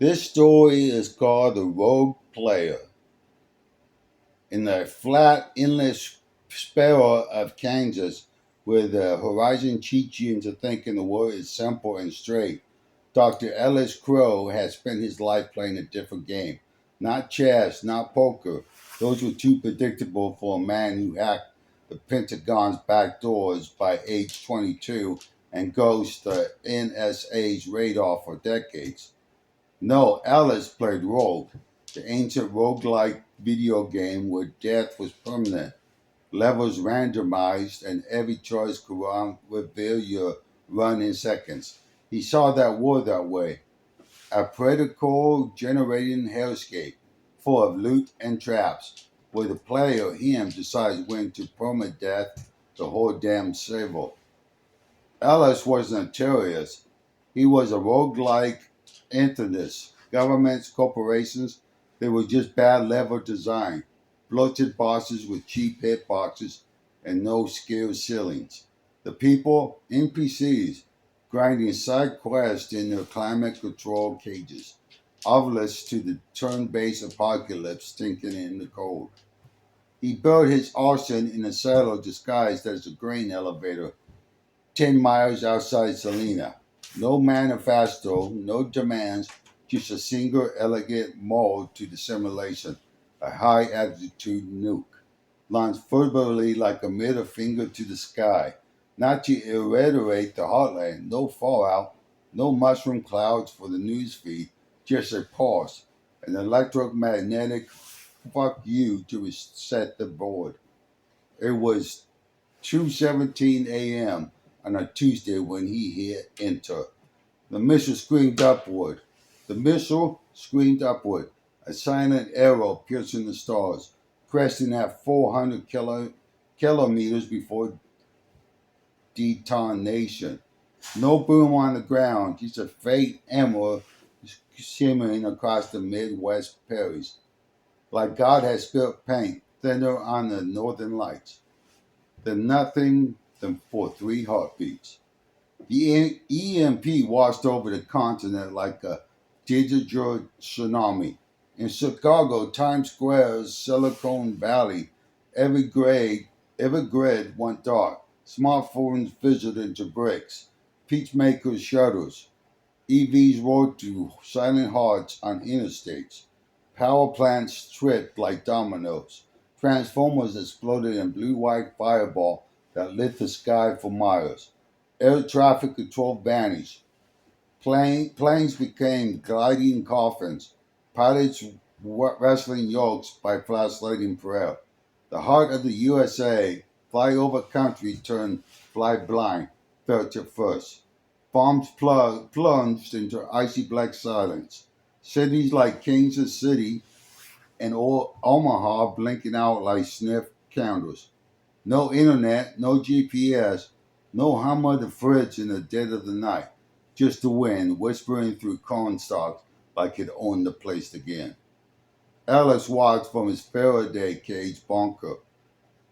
This story is called The Rogue Player. In the flat, endless sparrow of Kansas, where the horizon cheats you into thinking the world is simple and straight, Dr. Ellis Crow has spent his life playing a different game. Not chess, not poker. Those were too predictable for a man who hacked the Pentagon's back doors by age 22 and ghosts the NSA's radar for decades. No, Alice played Rogue, the ancient roguelike video game where death was permanent, levels randomized, and every choice could reveal your run in seconds. He saw that world that way, a predatory generating hellscape full of loot and traps, where the player, him, decides when to permadeath the whole damn server. Ellis wasn't a terrorist. He was a roguelike enthusiast. Governments, corporations, they were just bad level design. Bloated bosses with cheap hitboxes and no skill ceilings. The people, NPCs, grinding side quests in their climate control cages. Obvious to the turn-based apocalypse stinking in the cold. He built his arson in a silo disguised as a grain elevator 10 miles outside Salina. No manifesto, no demands, just a single elegant mold to the simulation, a high altitude nuke. Launched verbally like a middle finger to the sky, not to irradiate the heartland, no fallout, no mushroom clouds for the newsfeed, just a pause, an electromagnetic fuck you to reset the board. It was 2:17 a.m. on a Tuesday when he hit enter. The missile screamed upward. The missile screamed upward, a silent arrow piercing the stars, cresting at 400 kilometers before detonation. No boom on the ground, just a faint emerald shimmering across the Midwest prairies, like God had spilled paint thinner on the northern lights. Then nothing than for 3 heartbeats. The EMP washed over the continent like a digital tsunami. In Chicago, Times Square's Silicon Valley, every grade, every grid went dark. Smartphones fizzled into bricks. Peachmakers shutters. EVs roared to silent hearts on interstates. Power plants tripped like dominoes. Transformers exploded in blue-white fireball that lit the sky for miles. Air traffic control vanished. Planes became gliding coffins. Pilots wrestling yokes by flashlighting prayer. The heart of the USA, flyover country turned fly blind, felt it first. Bombs plunged into icy black silence. Cities like Kansas City and Omaha blinking out like sniff candles. No internet, no GPS, no hum of the fridge in the dead of the night. Just the wind whispering through corn stalks like it owned the place again. Ellis watched from his Faraday cage bunker,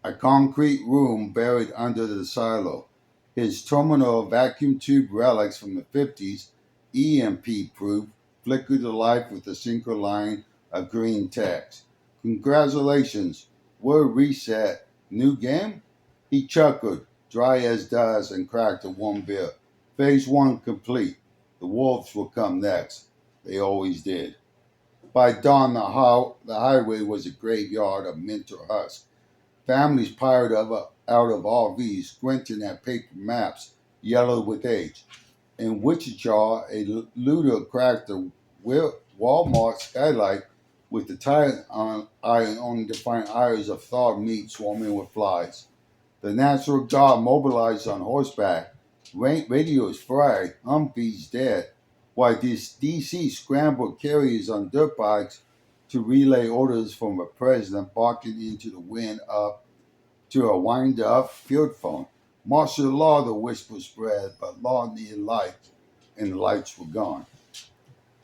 a concrete room buried under the silo. His terminal vacuum tube relics from the 50s, EMP proof, flickered to life with a single line of green text. Congratulations, we're reset. New game? He chuckled, dry as dust, and cracked a warm beer. Phase one complete. The wolves will come next. They always did. By dawn, the highway was a graveyard of mental husks. Families piled out of RVs, squinting at paper maps, yellow with age. In Wichita, a looter cracked the Walmart skylight with the tire iron only to find aisles of thawed meat swarming with flies. The National Guard mobilized on horseback. Radios fried. Humvees dead. While DC scrambled carriers on dirt bikes to relay orders from a president barking into the wind up to a wind-up field phone. Martial law, the whisper spread, but law needed light, and the lights were gone.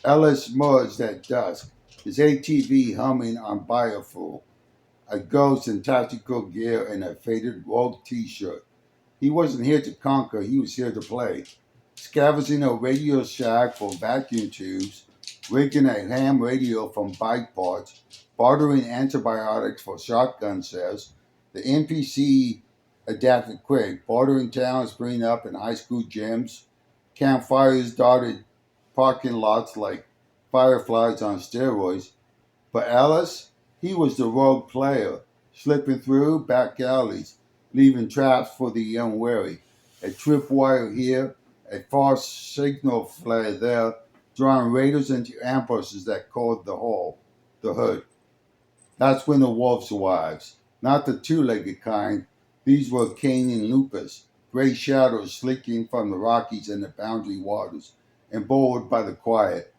Ellis emerged at dusk, his ATV humming on biofuel, a ghost in tactical gear and a faded rogue t-shirt. He wasn't here to conquer, he was here to play. Scavenging a Radio Shack for vacuum tubes, rigging a ham radio from bike parts, bartering antibiotics for shotgun sales. The NPC adapted quick, bartering towns springing up in high school gyms, campfires dotted parking lots like fireflies on steroids. For Ellis, he was the rogue player, slipping through back alleys, leaving traps for the unwary. A tripwire here, a false signal flare there, drawing raiders into ambushes that called the hood. That's when the wolves arrives. Not the two-legged kind. These were Cain and Lupus, gray shadows slinking from the Rockies and the boundary waters, emboldened by the quiet.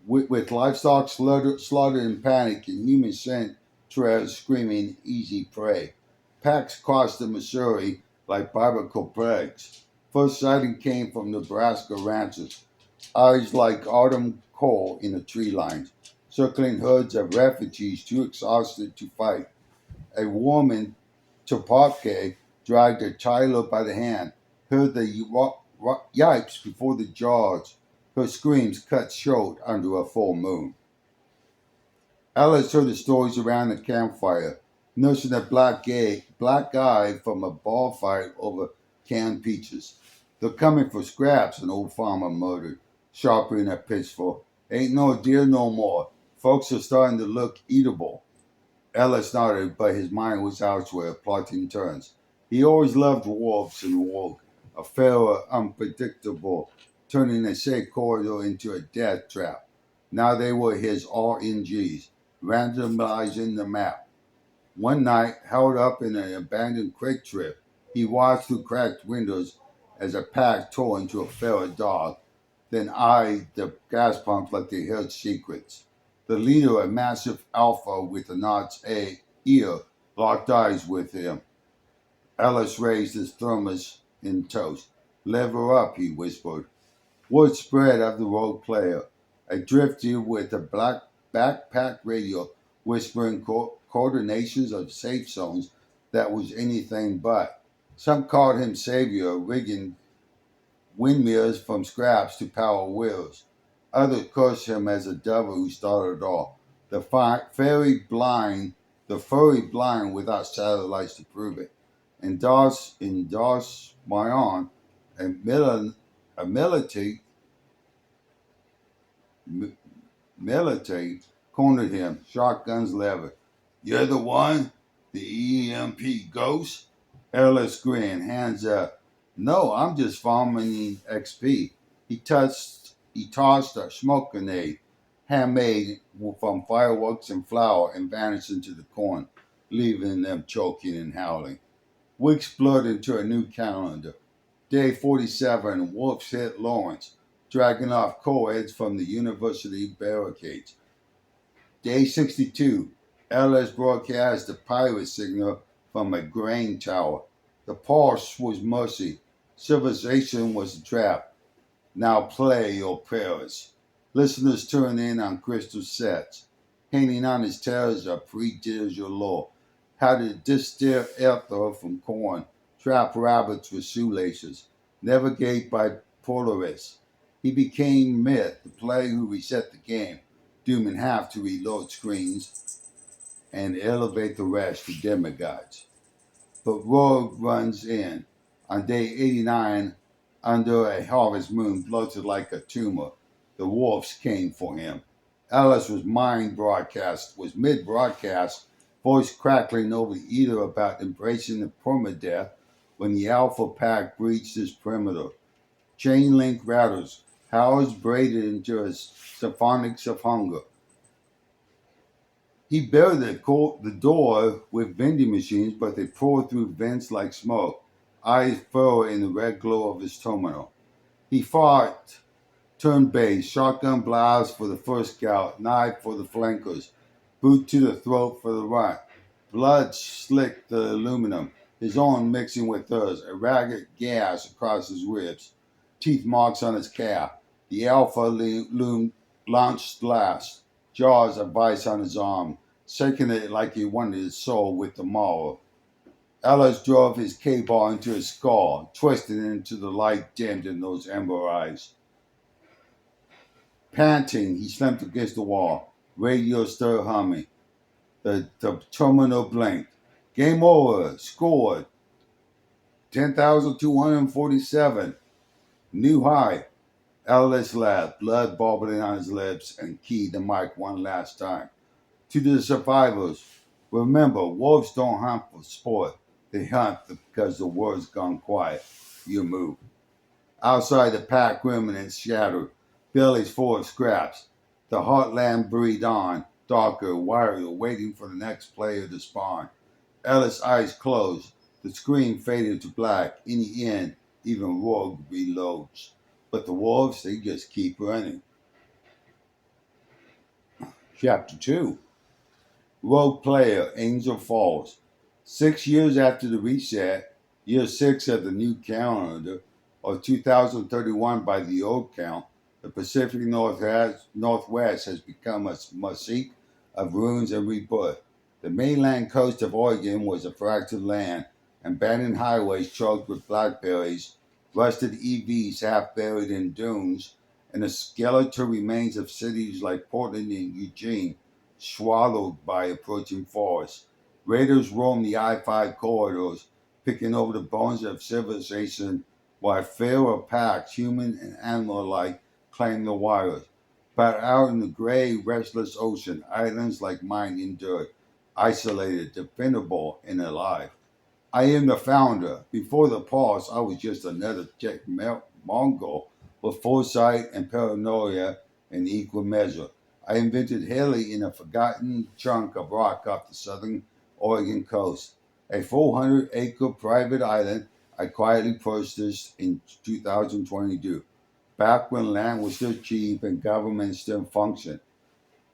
With livestock slaughtered in panic and human scent trails screaming easy prey. Packs crossed the Missouri like biblical plagues. First sighting came from Nebraska ranchers, eyes like autumn coal in the tree lines, circling herds of refugees too exhausted to fight. A woman, Topake, dragged a child by the hand, heard the yipes before the jaws, her screams cut short under a full moon. Alice heard the stories around the campfire, nursing a black eye from a bar fight over canned peaches. They're coming for scraps, an old farmer muttered, sharpening a pitchfork. Ain't no deer no more. Folks are starting to look eatable. Ellis nodded, but his mind was elsewhere, plotting turns. He always loved wolves and woke, a fairer, unpredictable, turning a safe corridor into a death trap. Now they were his RNGs, randomizing the map. One night, held up in an abandoned quick trip, he watched through cracked windows as a pack tore into a feral dog, then eyed the gas pump like they held secrets. The leader, a massive alpha with a notched ear, locked eyes with him. Ellis raised his thermos in toast. Lever up, he whispered. Word spread of the rogue player, a drifter with a black backpack radio whispering coordinations of safe zones that was anything but. Some called him savior, rigging windmills from scraps to power wheels. Others cursed him as the devil who started it all. The furry blind without satellites to prove it. In Das Mayon, a militate cornered him, shotguns levered. You're the one? The EMP ghost? Airless grin, hands up. No, I'm just farming XP. He tossed a smoke grenade, handmade from fireworks and flour, and vanished into the corn, leaving them choking and howling. Weeks blurred into a new calendar. Day 47, wolves hit Lawrence, dragging off co-eds from the university barricades. Day 62, LS broadcast the pirate signal from a grain tower. The pulse was mercy. Civilization was a trap. Now play or perish. Listeners turn in on crystal sets, hanging on his tales of pre-digital lore. How to distill ether from corn, trap rabbits with shoelaces, navigate by Polaris. He became myth, the player who reset the game, dooming half to reload screens and elevate the rest to demigods. But Rogue runs in. On day 89, under a harvest moon bloated like a tumor, the wolves came for him. Alice was mid-broadcast, voice crackling over the ether about embracing the permadeath when the Alpha Pack breached his perimeter. Chain link routers, howls braided into his symphonics of hunger. He barred the door with vending machines, but they poured through vents like smoke, eyes furrowed in the red glow of his terminal. He fought turn base, shotgun blast for the first scout, knife for the flankers, boot to the throat for the right. Blood slicked the aluminum, his own mixing with hers, a ragged gash across his ribs, teeth marks on his calf. The Alpha loom launched last, jaws of vice on his arm, shaking it like he wanted his soul with the maul. Ellis drove his K-bar into his skull, twisted into the light dimmed in those ember eyes. Panting, he slumped against the wall. Radio still humming. The terminal blinked. Game over. Scored. 10,247. New high. Ellis laughed, blood bubbling on his lips, and keyed the mic one last time. To the survivors, remember, wolves don't hunt for sport. They hunt because the world's gone quiet. You move. Outside, the pack remnants shattered, bellies full of scraps. The heartland breathed on, darker, wiry, waiting for the next player to spawn. Ellis' eyes closed. The screen faded to black. In the end, even Rogue reloads. But the wolves, they just keep running. Chapter 2. Rogue Player, Angel Falls. 6 years after the reset, year 6 of the new calendar, or 2031 by the old count, the Pacific Northwest has become a mosaic of ruins and rebirth. The mainland coast of Oregon was a fractured land, abandoned highways choked with blackberries, rusted EVs half buried in dunes, and the skeletal remains of cities like Portland and Eugene, swallowed by approaching forests. Raiders roamed the I-5 corridors, picking over the bones of civilization, while feral packs, human and animal alike, claimed the waters. But out in the gray, restless ocean, islands like mine endured, isolated, defendable, and alive. I am the founder. Before the pause, I was just another Czech Mongol with foresight and paranoia in equal measure. I invented Haley in a forgotten chunk of rock off the southern Oregon coast, a 400-acre private island I quietly purchased in 2022, back when land was still cheap and government still functioned.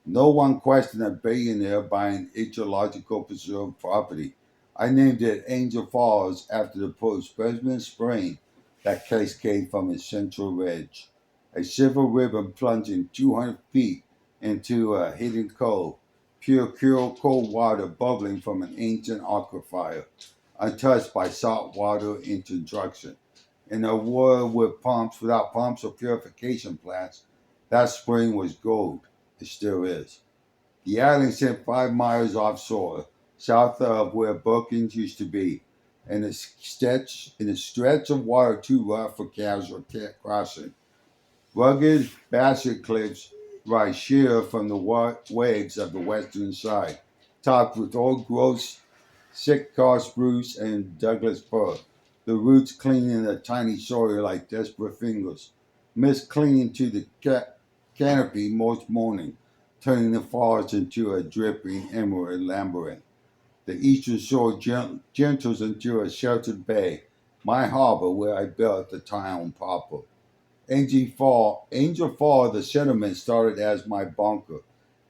No one questioned a billionaire buying ecological preserved property. I named it Angel Falls after the post-President spring that cascaded from its central ridge. A silver ribbon plunging 200 feet into a hidden cove, pure cold water bubbling from an ancient aquifer, untouched by salt water introduction. In a world without pumps or purification plants, that spring was gold. It still is. The island sits 5 miles offshore, south of where Brookings used to be, and a stretch of water too rough for casual crossing. Rugged basalt cliffs rise sheer from the waves of the western side, topped with old growths, Sitka spruce and Douglas fir, the roots clinging the tiny soil like desperate fingers, mist clinging to the canopy most morning, turning the forest into a dripping emerald labyrinth. The eastern shore gentles into a sheltered bay, my harbor where I built the town proper. Angel Fall, the settlement started as my bunker,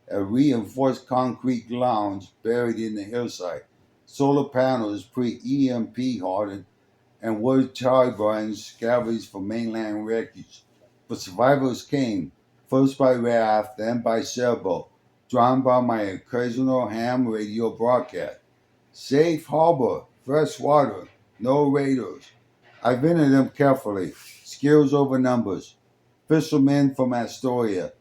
a reinforced concrete lounge buried in the hillside, solar panels pre-EMP hardened, and wood turbines scavenged for mainland wreckage. But survivors came, first by raft, then by sailboat, drawn by my occasional ham radio broadcast. Safe harbor, fresh water, no raiders. I vetted them carefully, skills over numbers. Fishermen from Astoria,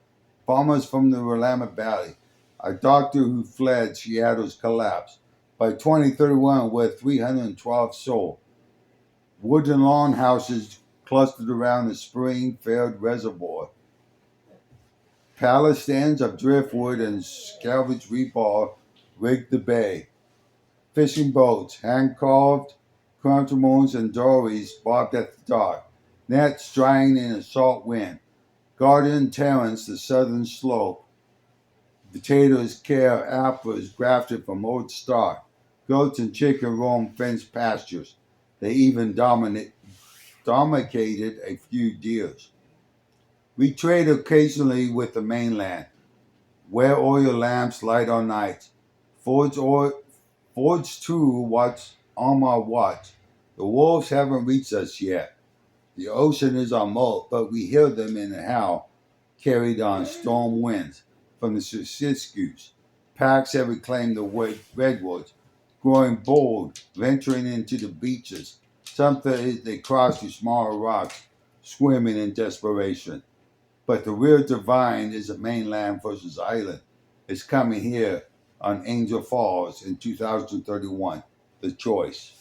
farmers from the Willamette Valley, a doctor who fled Seattle's collapse. By 2031, we're 312 sold. Wooden lawn houses clustered around the spring-filled reservoir. Palace stands of driftwood and salvaged rebar rigged the bay. Fishing boats, hand-carved, crantamons and dories bobbed at the dock. Nets drying in a salt wind. Garden terrace, the southern slope. Potatoes, kale, apples grafted from old stock. Goats and chicken roam fenced pastures. They even domesticated a few deers. We trade occasionally with the mainland, where oil lamps light our nights. Fords too watch on our watch. The wolves haven't reached us yet. The ocean is our moat, but we hear them in a howl, carried on storm winds from the Siskiyous. Packs have reclaimed the redwoods, growing bold, venturing into the beaches. Sometimes they cross to smaller rocks, swimming in desperation. But the real divine is a mainland versus island. It's coming here on Angel Falls in 2031. The choice.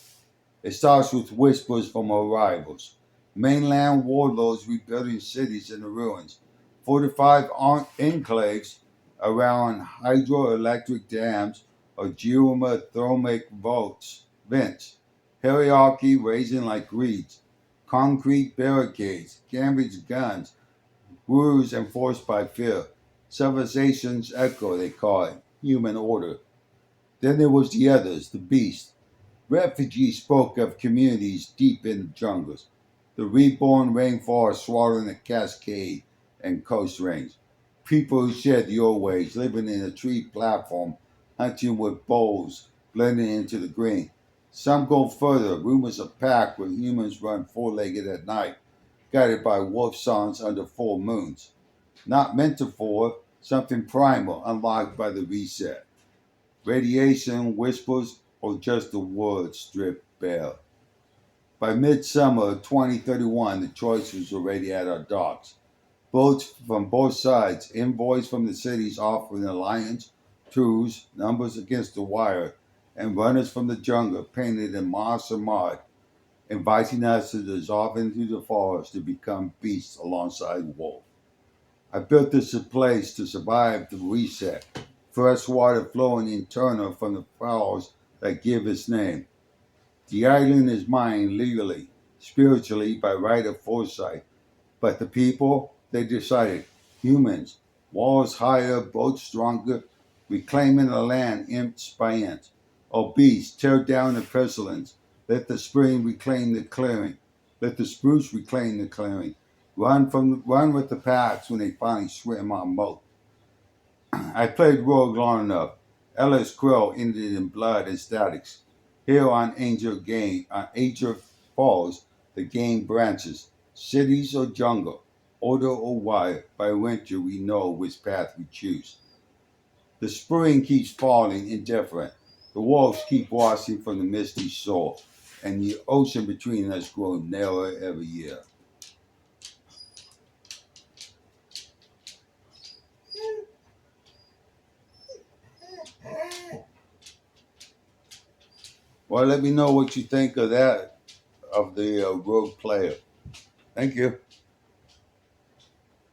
It starts with whispers from arrivals. Mainland warlords rebuilding cities in the ruins. 45 enclaves around hydroelectric dams or geothermal vents. Hierarchy raising like reeds. Concrete barricades, gambits guns, rules enforced by fear. Civilization's echo, they call it. Human order. Then there was the others, the beast. Refugees spoke of communities deep in the jungles, the reborn rainforest swallowing the Cascade and Coast Range. People who shared the old ways, living in a tree platform, hunting with bows, blending into the green. Some go further, rumors of pack where humans run four-legged at night, guided by wolf songs under full moons. Not metaphor, something primal, unlocked by the reset. Radiation, whispers, or just the words stripped bare. By midsummer 2031, the choice was already at our docks. Boats from both sides, envoys from the cities offering alliance, truce, numbers against the wire, and runners from the jungle painted in moss or mud, inviting us to dissolve into the forest to become beasts alongside wolf. I built this place to survive the reset. Fresh water flowing internal from the falls that give its name. The island is mine legally, spiritually by right of foresight. But the people, they decided, humans, walls higher, boats stronger, reclaiming the land inch by inch. O beast, tear down the pestilence. Let the spring reclaim the clearing. Let the spruce reclaim the clearing. Run with the packs when they finally swim our moat. I played rogue long enough. Ellis Quill ended in blood and statics. Here on Angel Falls, the game branches. Cities or jungle, order or wire, by winter we know which path we choose. The spring keeps falling indifferent. The wolves keep washing from the misty shore, and the ocean between us grows narrower every year. Well, let me know what you think of that, of the rogue player. Thank you.